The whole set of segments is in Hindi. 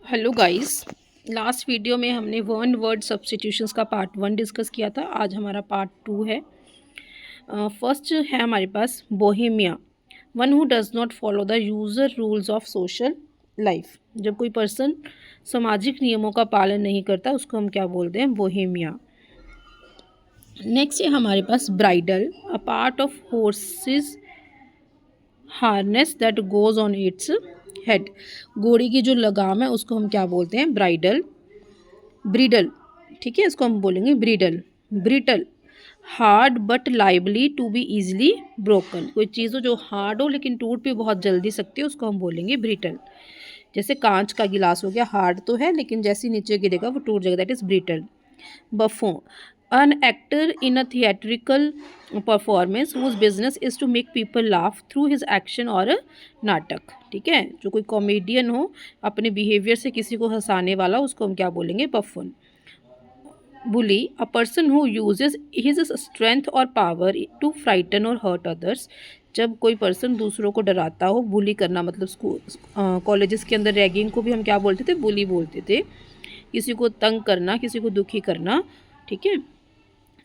Hello guys. लास्ट वीडियो में हमने वन वर्ड सब्स्टिट्यूशंस का पार्ट 1 डिस्कस किया था। आज हमारा पार्ट 2 है। फर्स्ट है हमारे पास Bohemia, one who does not follow the usual rules of social life. जब कोई पर्सन सामाजिक नियमों का पालन नहीं करता उसको हम क्या बोलते हैं? बोहेमिया। नेक्स्ट है हमारे पास bridle, a part of horse's harness that goes on its head. घोड़ी की जो लगाम है उसको हम क्या बोलते हैं? ब्राइडल। ब्रीडल, ठीक है, इसको हम बोलेंगे bridle. Brittle, hard but likely to be easily broken. कोई चीज़ हो जो हार्ड हो लेकिन टूट भी बहुत जल्दी सकती है उसको हम बोलेंगे ब्रिटल। जैसे कांच का गिलास हो गया, हार्ड तो है लेकिन जैसे नीचे गिरेगा वो टूट जाएगा, that is brittle. बफो, an actor in a theatrical performance whose business is to make people laugh through his action or a नाटक। ठीक है, जो कोई कॉमेडियन हो अपने बिहेवियर से किसी को हंसाने वाला उसको हम क्या बोलेंगे? Buffoon. Bully, a person who uses his strength और पावर टू फ्राइटन और हर्ट अदर्स। जब कोई पर्सन दूसरों को डराता हो, बुली करना मतलब स्कूल कॉलेजेस के अंदर रैगिंग को भी हम क्या बोलते थे? बुली बोलते थे। किसी को तंग करना, किसी को दुखी करना। ठीक है।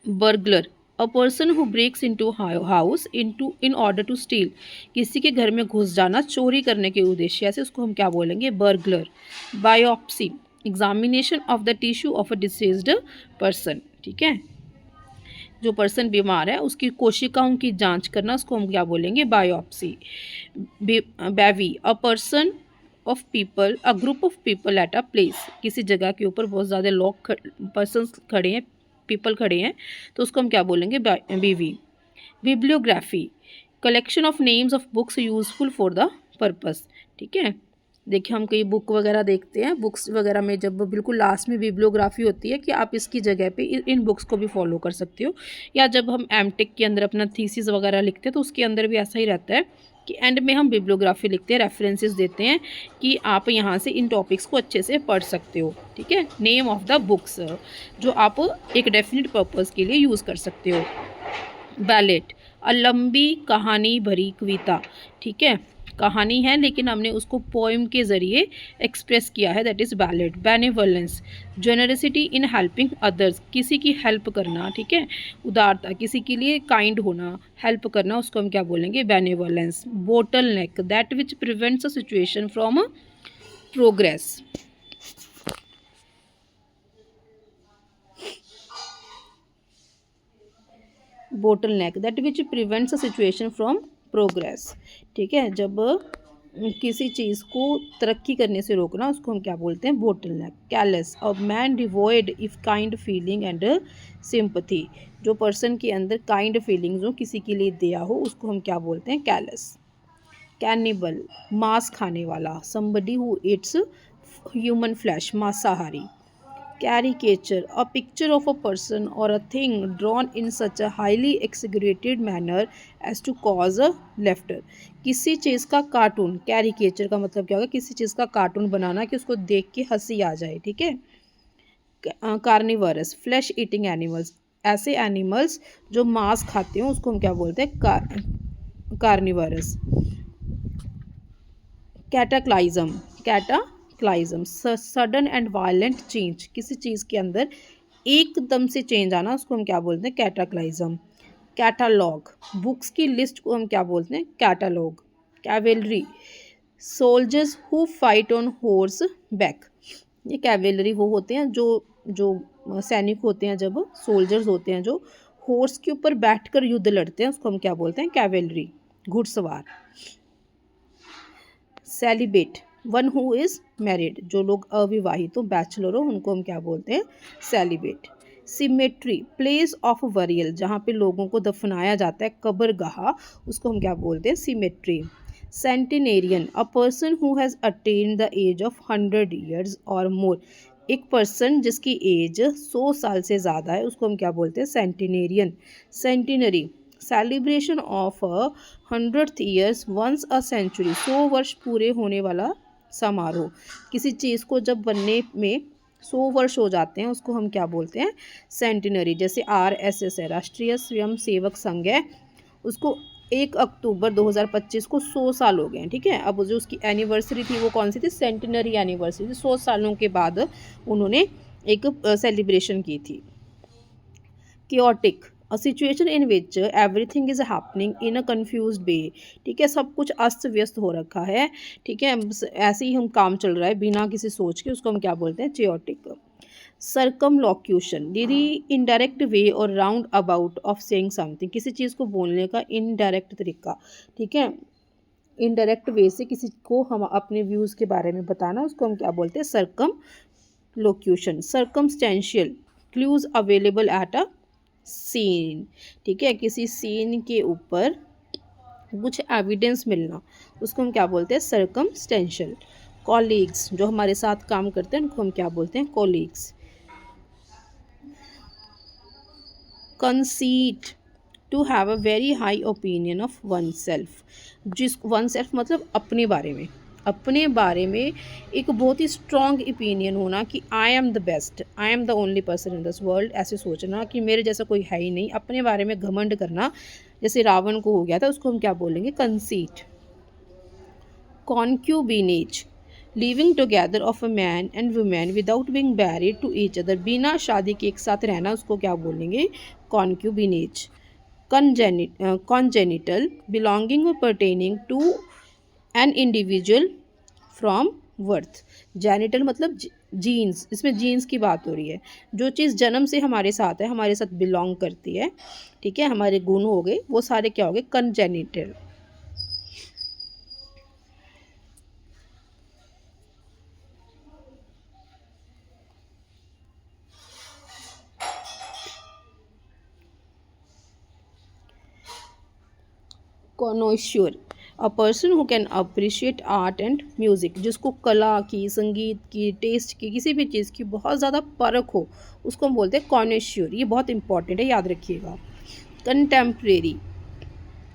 Burglar, a person who breaks into house in order to steal. किसी के घर में घुस जाना चोरी करने के उद्देश्य से, उसको हम क्या बोलेंगे? Burglar. Biopsy, examination of the tissue of a deceased person. ठीक है, जो पर्सन बीमार है उसकी कोशिकाओं की जांच करना, उसको हम क्या बोलेंगे? Biopsy. Bevy, a person of people, a group of people at a place. किसी जगह के ऊपर बहुत ज़्यादा लोग पर्सनस खड़े हैं, पीपल खड़े हैं, तो उसको हम क्या बोलेंगे? बीवी। Bibliography, collection of names of books useful for the purpose. ठीक है, देखिए हम कई बुक वगैरह देखते हैं, बुक्स वगैरह में जब बिल्कुल लास्ट में बिब्लियोग्राफी होती है कि आप इसकी जगह पे इन बुक्स को भी फॉलो कर सकते हो। या जब हम एमटेक के अंदर अपना थीसिस वगैरह लिखते हैं तो उसके अंदर भी ऐसा ही रहता है कि एंड में हम बिब्लियोग्राफी लिखते हैं, रेफरेंसेस देते हैं कि आप यहाँ से इन टॉपिक्स को अच्छे से पढ़ सकते हो। ठीक है, नेम ऑफ द बुक्स जो आप एक डेफिनेट पर्पस के लिए यूज़ कर सकते हो। बैलेट, अ लंबी कहानी भरी कविता। ठीक है, कहानी है लेकिन हमने उसको पोएम के ज़रिए एक्सप्रेस किया है, that is ballot. Benevolence, generosity in helping others, किसी की हेल्प करना। ठीक है, उदारता, किसी के लिए काइंड होना, हेल्प करना, उसको हम क्या बोलेंगे? Benevolence. Bottle neck, that which prevents a situation from progress. Bottle neck, that which prevents a situation from progress. ठीक है, जब किसी चीज़ को तरक्की करने से रोकना उसको हम क्या बोलते हैं? Bottle neck. Callus, a man devoid if kind feeling and sympathy. जो पर्सन के अंदर काइंड फीलिंग्स हो, किसी के लिए दया हो, उसको हम क्या बोलते हैं? कैलस। कैनिबल, मांस खाने वाला, somebody who eats human flesh, मांसाहारी। Caricature, a picture of a person or a thing drawn in such a highly exaggerated manner as to cause a laughter। किसी चीज़ का कार्टून, कैरिकेचर का मतलब क्या होगा? किसी चीज़ का कार्टून बनाना कि उसको देख के हंसी आ जाए। ठीक है। कार्निवरस, फ्लैश ईटिंग एनिमल्स, ऐसे एनिमल्स जो मांस खाते हो उसको हम क्या बोलते हैं? Carnivorous. Cataclysm, cataclysm, sudden and violent change, किसी चीज़ के अंदर एकदम से चेंज आना उसको हम क्या बोलते हैं? कैटाक्लाइजम। कैटालॉग, बुक्स की लिस्ट को हम क्या बोलते हैं? Catalogue. Cavalry, soldiers who fight on horse back. ये कैवेलरी वो होते हैं जो जो सैनिक होते हैं, जब सोल्जर्स होते हैं जो हॉर्स के ऊपर बैठकर युद्ध लड़ते हैं उसको हम क्या बोलते हैं? कैवेलरी, घुड़सवार। Celebrate, one who is married, जो लोग अविवाहित हो, बैचलर हो, उनको हम क्या बोलते हैं? सेलिब्रेट। सिमेट्री, प्लेस ऑफ वरियल, जहाँ पे लोगों को दफनाया जाता है, कब्रगाह, उसको हम क्या बोलते हैं? Symmetry. Centenarian, a person who has attain the age of 100 years और मोर। एक पर्सन जिसकी एज 100 साल से ज़्यादा है उसको हम क्या बोलते हैं? Centenarian. Centenary, celebration of 100th years once a century, 100 वर्ष पूरे होने वाला समारोह। किसी चीज़ को जब बनने में 100 वर्ष हो जाते हैं उसको हम क्या बोलते हैं? सेंटिनरी। जैसे RSS है, राष्ट्रीय स्वयं सेवक संघ है, उसको 1 अक्टूबर 2025 को 100 साल हो गए हैं, ठीक है। अब जो उसकी एनिवर्सरी थी वो कौन सी थी, सेंटिनरी एनिवर्सरी थी, 100 सालों के बाद उन्होंने एक सेलिब्रेशन की थी। Chaotic, a situation in which everything is happening in a confused way, ठीक है, सब कुछ अस्त व्यस्त हो रखा है, ठीक है, ऐसे ही हम काम चल रहा है बिना किसी सोच के, उसको हम क्या बोलते हैं, chaotic। Circumlocution, the indirect way or round about of saying something, किसी चीज़ को बोलने का इनडायरेक्ट तरीका, ठीक है, इनडायरेक्ट वे से किसी को हम अपने व्यूज़ के बारे में बताना, उसको हम क्या बोलते हैं, circumlocution. Circumstantial, clues available at a scene, ठीक है, किसी सीन के ऊपर कुछ एविडेंस मिलना, उसको हम क्या बोलते हैं, सर्कमस्टेंशियल। कॉलीग्स, जो हमारे साथ काम करते हैं उनको हम क्या बोलते हैं, colleagues. Conceit, to have a very high opinion of oneself, जिस वन सेल्फ मतलब अपने बारे में, अपने बारे में एक बहुत ही स्ट्रॉन्ग ओपिनियन होना कि I am the best, I am the only person in this world, ऐसे सोचना कि मेरे जैसा कोई है ही नहीं, अपने बारे में घमंड करना, जैसे रावण को हो गया था, उसको हम क्या बोलेंगे, conceit. Concubinage, living together of a man and women without being married to each other, बिना शादी के एक साथ रहना, उसको क्या बोलेंगे, कॉन्क्यूबिनेज। कॉन्जेनिटल, बिलोंगिंग और pertaining to an individual from birth, genital मतलब जीन्स, इसमें जीन्स की बात हो रही है, जो चीज़ जन्म से हमारे साथ है, हमारे साथ बिलोंग करती है, ठीक है, हमारे गुण हो गए वो सारे क्या हो गए, congenital. Connoisseur, a person who can appreciate art and music, जिसको कला की, संगीत की, टेस्ट की, किसी भी चीज़ की बहुत ज़्यादा परख हो, उसको हम बोलते हैं कॉनोश्योर। ये बहुत इंपॉर्टेंट है, याद रखिएगा। कंटेम्प्रेरी,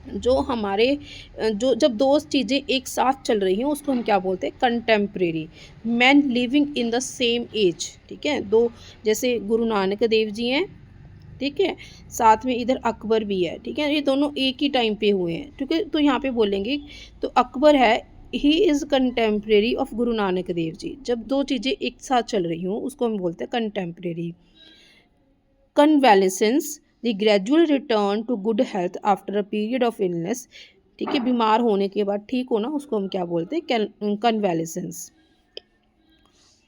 जो हमारे जो जब दो चीज़ें एक साथ चल रही हैं उसको हम क्या बोलते हैं, contemporary. Man living in the same age, ठीक है, दो, जैसे गुरु नानक देव जी हैं, ठीक है, साथ में इधर अकबर भी है, ठीक है, ये दोनों एक ही टाइम पे हुए हैं, ठीक है, तो यहाँ पे बोलेंगे तो अकबर है, he is contemporary of Guru Nanak Dev ji, जब दो चीज़ें एक साथ चल रही हों उसको हम बोलते हैं contemporary. Convalescence, the gradual return to good health after a period of illness, ठीक है, बीमार होने के बाद ठीक होना, उसको हम क्या बोलते हैं, convalescence.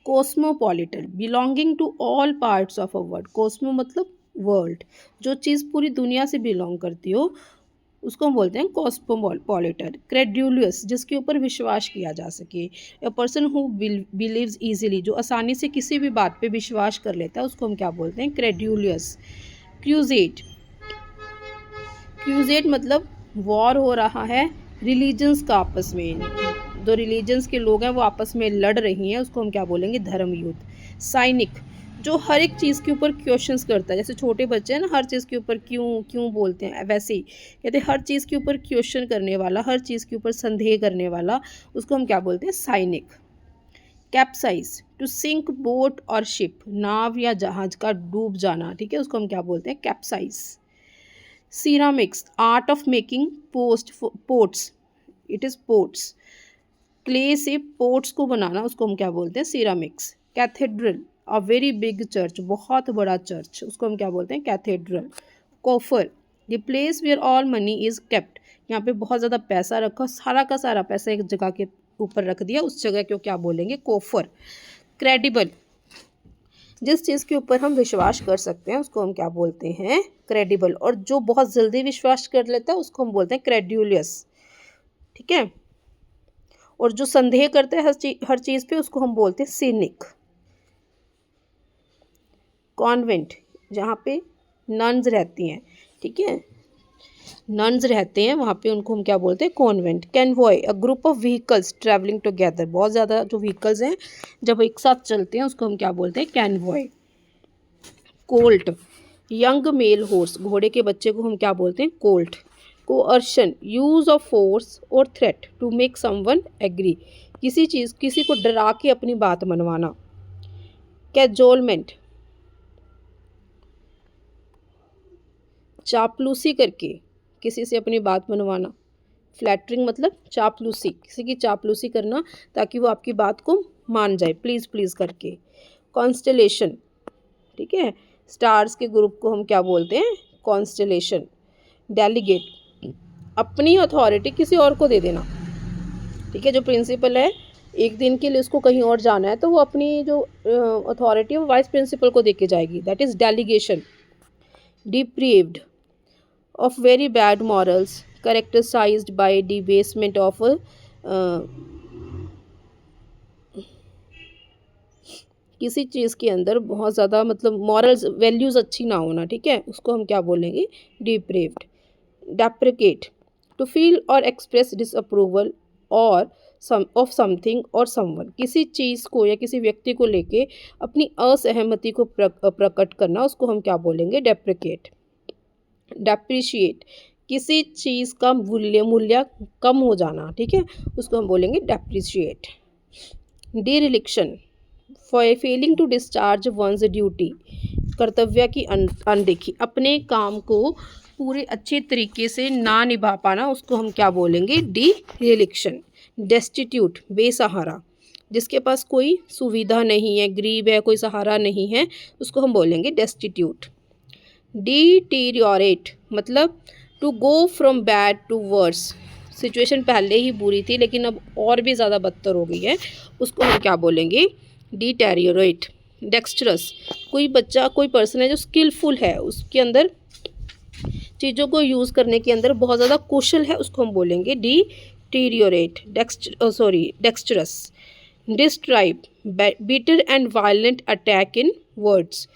Cosmopolitan, belonging to all parts of a world, cosmo मतलब वर्ल्ड, जो चीज़ पूरी दुनिया से बिलोंग करती हो उसको हम बोलते हैं कॉस्मोपॉलिटन। क्रेड्यूलियस, जिसके ऊपर विश्वास किया जा सके, अ पर्सन हु बिलीव्स इजीली, जो आसानी से किसी भी बात पे विश्वास कर लेता है उसको हम क्या बोलते हैं, क्रेड्यूलियस। क्यूजेट, क्यूजेट मतलब वॉर हो रहा है रिलीजन्स का आपस में, दो रिलीजन्स के लोग हैं वो आपस में लड़ रही हैं, उसको हम क्या बोलेंगे, धर्म युद्ध। साइनिक, जो हर एक चीज़ के ऊपर क्वेश्चंस करता है, जैसे छोटे बच्चे हैं ना, हर चीज़ के ऊपर क्यों क्यों बोलते हैं, वैसे ही कहते हैं हर चीज़ के ऊपर क्वेश्चन करने वाला, हर चीज़ के ऊपर संदेह करने वाला, उसको हम क्या बोलते हैं, साइनिक। कैप्साइज, टू सिंक बोट और शिप, नाव या जहाज का डूब जाना, ठीक है, उसको हम क्या बोलते हैं, capsize. Ceramics, art of making pots, it is pots, clay से पोट्स को बनाना, उसको हम क्या बोलते हैं, ceramics. Cathedral, a very big church, बहुत बड़ा चर्च, उसको हम क्या बोलते हैं, cathedral. Coffer, the place where all money is kept, यहाँ पे बहुत ज़्यादा पैसा रखा, सारा का सारा पैसा एक जगह के ऊपर रख दिया, उस जगह को क्या बोलेंगे, कोफर। क्रेडिबल, जिस चीज़ के ऊपर हम विश्वास कर सकते हैं उसको हम क्या बोलते हैं, क्रेडिबल, और जो बहुत जल्दी विश्वास कर लेता है उसको हम बोलते हैं क्रेड्यूलियस, ठीक है, और जो संदेह करते हैं हर चीज़ पे उसको हम बोलते हैं सिनिक। कॉन्वेंट, जहाँ पे नन्स रहती हैं, ठीक है, नन्स रहते हैं वहाँ पे, उनको हम क्या बोलते हैं, convent. Convoy, a group of vehicles travelling together, बहुत ज़्यादा जो व्हीकल्स हैं जब एक साथ चलते हैं उसको हम क्या बोलते हैं, convoy. Colt, young male horse, घोड़े के बच्चे को हम क्या बोलते हैं, colt. Coercion, use of force और threat to make someone agree, किसी को डरा के अपनी बात मनवाना। कैजोलमेंट, चापलूसी करके किसी से अपनी बात मनवाना। फ्लैटरिंग मतलब चापलूसी, किसी की चापलूसी करना ताकि वो आपकी बात को मान जाए प्लीज़ प्लीज़ करके। कॉन्स्टेलेशन, ठीक है, स्टार्स के ग्रुप को हम क्या बोलते हैं, कॉन्स्टेलेशन। डेलीगेट, अपनी अथॉरिटी किसी और को दे देना, ठीक है, जो प्रिंसिपल है एक दिन के लिए उसको कहीं और जाना है तो वो अपनी जो अथॉरिटी है वो वाइस प्रिंसिपल को दे के जाएगी, that is delegation. Deprived, of very bad morals, characterised by debasement of किसी चीज़ के अंदर बहुत ज़्यादा मतलब मॉरल्स वैल्यूज़ अच्छी ना होना, ठीक है, उसको हम क्या बोलेंगे, डिप्रेव्ड। डेप्रिकेट, टू फील और एक्सप्रेस डिसअप्रूवल और ऑफ समथिंग और समवन, किसी चीज़ को या किसी व्यक्ति को लेके अपनी असहमति को प्रकट करना, उसको हम क्या बोलेंगे, डेप्रिकेट। डेप्रिशिएट, किसी चीज़ का मूल्य कम हो जाना, ठीक है, उसको हम बोलेंगे depreciate. Dereliction, for failing to discharge one's duty, कर्तव्य की अनदेखी, अपने काम को पूरे अच्छे तरीके से ना निभा पाना, उसको हम क्या बोलेंगे, डिरिलिक्शन। डेस्टिट्यूट, बेसहारा, जिसके पास कोई सुविधा नहीं है, गरीब है, कोई सहारा नहीं है, उसको हम बोलेंगे डेस्टिट्यूट। डिटीरियोरेट मतलब to go from bad to worse, situation पहले ही बुरी थी लेकिन अब और भी ज़्यादा बदतर हो गई है, उसको हम क्या बोलेंगे, डिटेरियोरेट। डेक्स्ट्रस, कोई बच्चा कोई पर्सन है जो स्किलफुल है, उसके अंदर चीज़ों को यूज़ करने के अंदर बहुत ज़्यादा कौशल है, उसको हम बोलेंगे deteriorate. Dexterous. Diatribe, bitter and violent attack in words,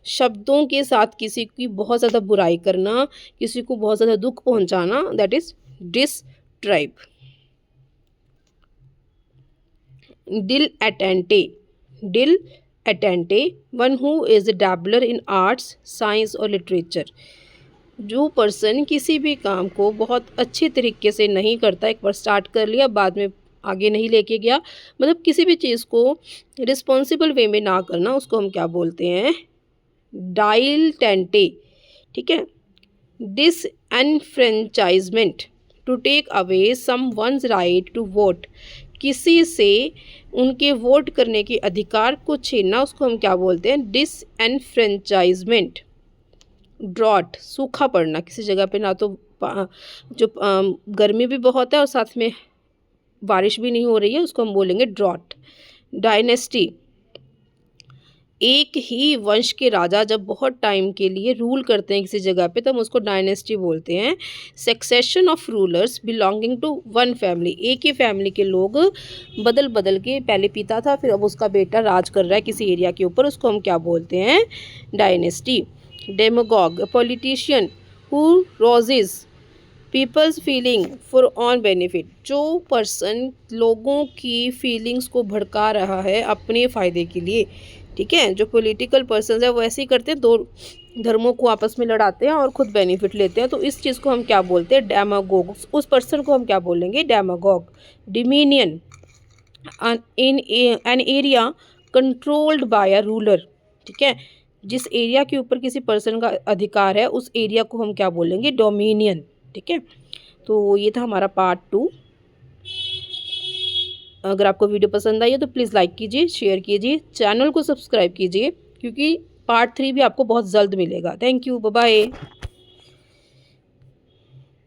शब्दों के साथ किसी की बहुत ज़्यादा बुराई करना, किसी को बहुत ज़्यादा दुख पहुंचाना, that is diatribe. Dilettante, one who is a dabbler in arts, science और लिटरेचर, जो पर्सन किसी भी काम को बहुत अच्छे तरीके से नहीं करता, एक बार स्टार्ट कर लिया बाद में आगे नहीं लेके गया, मतलब किसी भी चीज़ को रिस्पॉन्सिबल वे में ना करना, उसको हम क्या बोलते हैं, डाइलटेंटे, ठीक है। Disenfranchisement, to take away someone's right to vote, किसी से उनके वोट करने के अधिकार को छीनना, उसको हम क्या बोलते हैं, डिसएनफ्रेंचाइजमेंट। ड्रॉट, सूखा पड़ना, किसी जगह पे ना तो जो गर्मी भी बहुत है और साथ में बारिश भी नहीं हो रही है, उसको हम बोलेंगे ड्रॉट। डायनेस्टी, एक ही वंश के राजा जब बहुत टाइम के लिए रूल करते हैं किसी जगह पे तो हम उसको डायनेस्टी बोलते हैं। Succession of rulers belonging to one family, एक ही फैमिली के लोग बदल बदल के, पहले पिता था फिर अब उसका बेटा राज कर रहा है किसी एरिया के ऊपर, उसको हम क्या बोलते हैं, dynasty. Demagogue, politician who rouses people's feeling for own benefit, जो पर्सन लोगों की फीलिंग्स को भड़का रहा है अपने फ़ायदे के लिए, ठीक है, जो पॉलिटिकल पर्सन है वो ऐसे ही करते हैं, दो धर्मों को आपस में लड़ाते हैं और खुद बेनिफिट लेते हैं, तो इस चीज़ को हम क्या बोलते हैं, डेमागोग, उस पर्सन को हम क्या बोलेंगे, demagogue. Dominion, in an area controlled by a ruler, ठीक है, जिस एरिया के ऊपर किसी पर्सन का अधिकार है उस एरिया को हम क्या बोलेंगे, डोमिनियन, ठीक है। तो ये था हमारा पार्ट 2। अगर आपको वीडियो पसंद आई है तो प्लीज़ लाइक कीजिए, शेयर कीजिए, चैनल को सब्सक्राइब कीजिए, क्योंकि पार्ट 3 भी आपको बहुत जल्द मिलेगा। Thank you, bye bye.